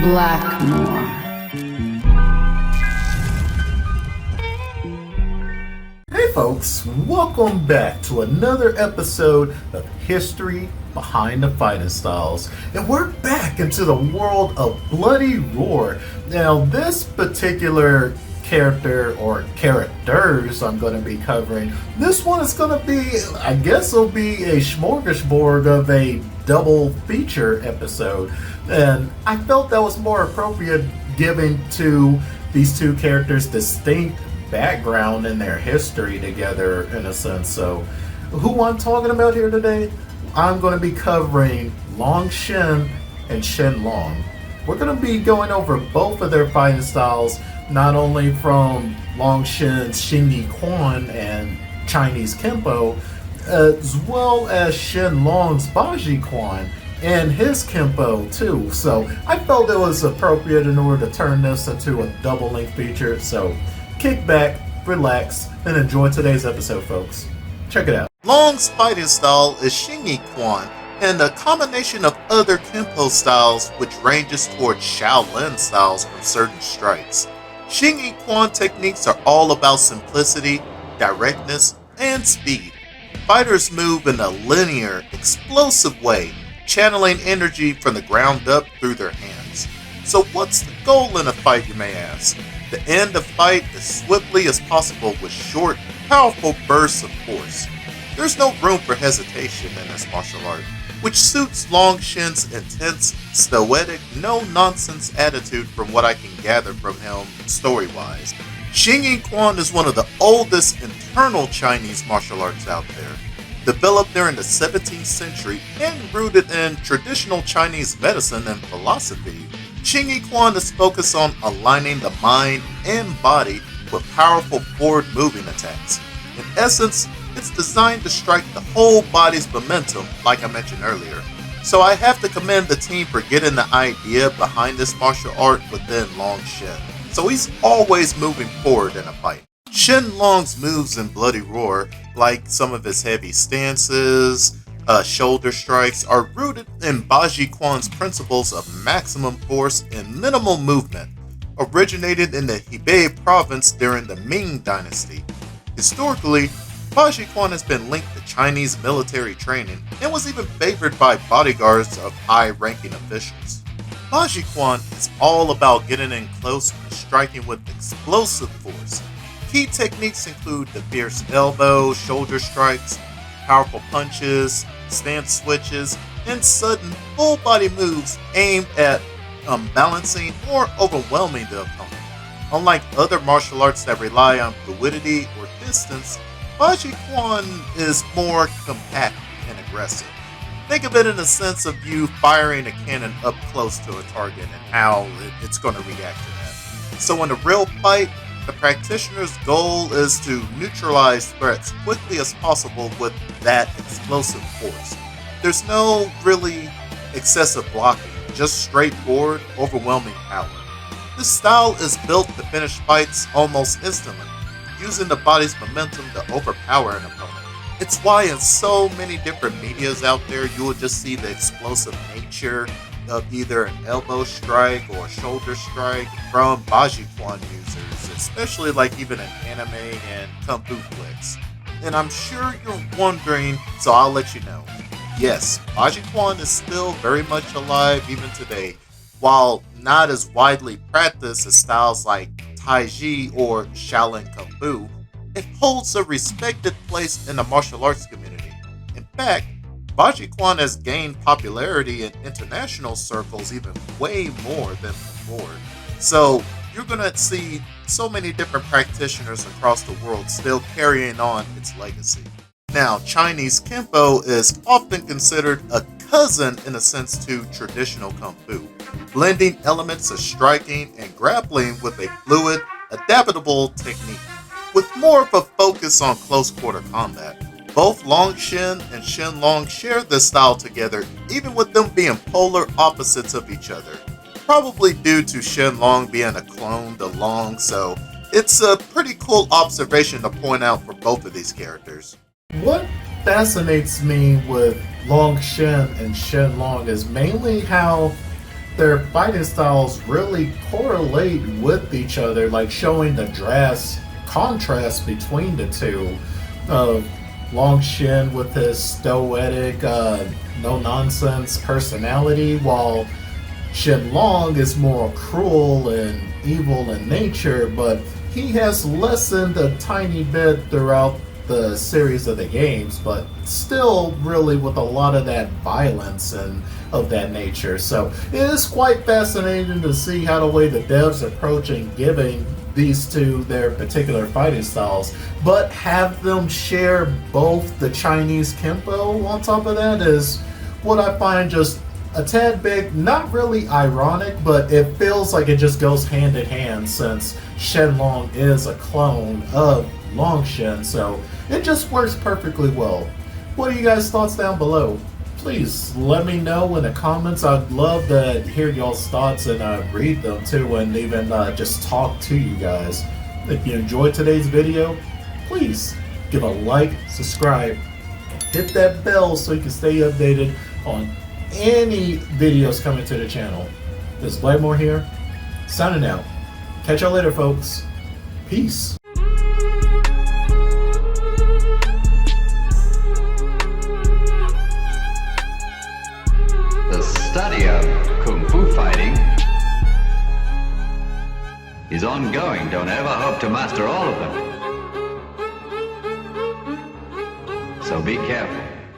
Blackmore. Hey folks, welcome back to another episode of History Behind the Fighting Styles. And we're back into the world of Bloody Roar. Now this particular character or characters I'm going to be covering, this one is going to be, I guess it'll be a smorgasbord of a double feature episode. And I felt that was more appropriate giving to these two characters distinct background in their history together in a sense. So who I'm talking about here today, I'm going to be covering Long Shen and Shen Long. We're going to be going over both of their fighting styles, not only from Long Shen's Xingyiquan and Chinese Kenpo, as well as Shen Long's Bajiquan and his Kenpo too. So I felt it was appropriate in order to turn this into a double-length feature. So kick back, relax, and enjoy today's episode, folks. Check it out. Long's fighting style is Xingyiquan, and a combination of other Kenpo styles which ranges towards Shaolin styles from certain strikes. Xingyiquan techniques are all about simplicity, directness, and speed. Fighters move in a linear, explosive way, channeling energy from the ground up through their hands. So what's the goal in a fight, you may ask? To end the fight as swiftly as possible with short, powerful bursts of force. There's no room for hesitation in this martial art, which suits Long Shen's intense, stoic, no-nonsense attitude from what I can gather from him story-wise. Xingyiquan is one of the oldest internal Chinese martial arts out there, developed during the 17th century and rooted in traditional Chinese medicine and philosophy. Xingyiquan is focused on aligning the mind and body with powerful forward-moving attacks. In essence, it's designed to strike the whole body's momentum, like I mentioned earlier. So I have to commend the team for getting the idea behind this martial art within Long Shen. So he's always moving forward in a fight. Shen Long's moves in Bloody Roar, like some of his heavy stances, shoulder strikes, are rooted in Bajiquan's principles of maximum force and minimal movement, originated in the Hebei province during the Ming Dynasty. Historically, Bajiquan has been linked to Chinese military training and was even favored by bodyguards of high-ranking officials. Bajiquan is all about getting in close and striking with explosive force. Key techniques include the fierce elbow, shoulder strikes, powerful punches, stance switches, and sudden full-body moves aimed at unbalancing or overwhelming the opponent. Unlike other martial arts that rely on fluidity or distance, Bajiquan is more compact and aggressive. Think of it in the sense of you firing a cannon up close to a target and how it's going to react to that. So in a real fight, the practitioner's goal is to neutralize threats quickly as possible with that explosive force. There's no really excessive blocking, just straightforward, overwhelming power. This style is built to finish fights almost instantly, using the body's momentum to overpower an opponent. It's why in so many different medias out there, you will just see the explosive nature of either an elbow strike or a shoulder strike from Bajiquan users, especially like even in anime and kung fu flicks. And I'm sure you're wondering, so I'll let you know. Yes, Bajiquan is still very much alive even today, while not as widely practiced as styles like Taiji or Shaolin Kung Fu. It holds a respected place in the martial arts community. In fact, Bajiquan has gained popularity in international circles even way more than before. So you're going to see so many different practitioners across the world still carrying on its legacy. Now, Chinese Kenpo is often considered a cousin in a sense to traditional Kung Fu, blending elements of striking and grappling with a fluid, adaptable technique, with more of a focus on close-quarter combat. Both Long Shen and Shen Long share this style together, even with them being polar opposites of each other. Probably due to Shen Long being a clone to Long, so it's a pretty cool observation to point out for both of these characters. What fascinates me with Long Shen and Shen Long is mainly how their fighting styles really correlate with each other, like showing the drastic contrast between the two. Shen with his stoic, no-nonsense personality, while Shen Long is more cruel and evil in nature, but he has lessened a tiny bit throughout the series of the games, but still really with a lot of that violence and of that nature. So it is quite fascinating to see how the way the devs approaching giving these two their particular fighting styles, but have them share both the Chinese Kenpo on top of that is what I find just a tad bit, not really ironic, but it feels like it just goes hand in hand since Shen Long is a clone of Long Shen, so it just works perfectly well. What are you guys' thoughts down below? Please let me know in the comments. I'd love to hear y'all's thoughts and read them too, and even just talk to you guys. If you enjoyed today's video, please give a like, subscribe, and hit that bell so you can stay updated on any videos coming to the channel. This is Blackmore here, signing out. Catch y'all later, folks. Peace. The study of Kung Fu fighting is ongoing. Don't ever hope to master all of them. So be careful.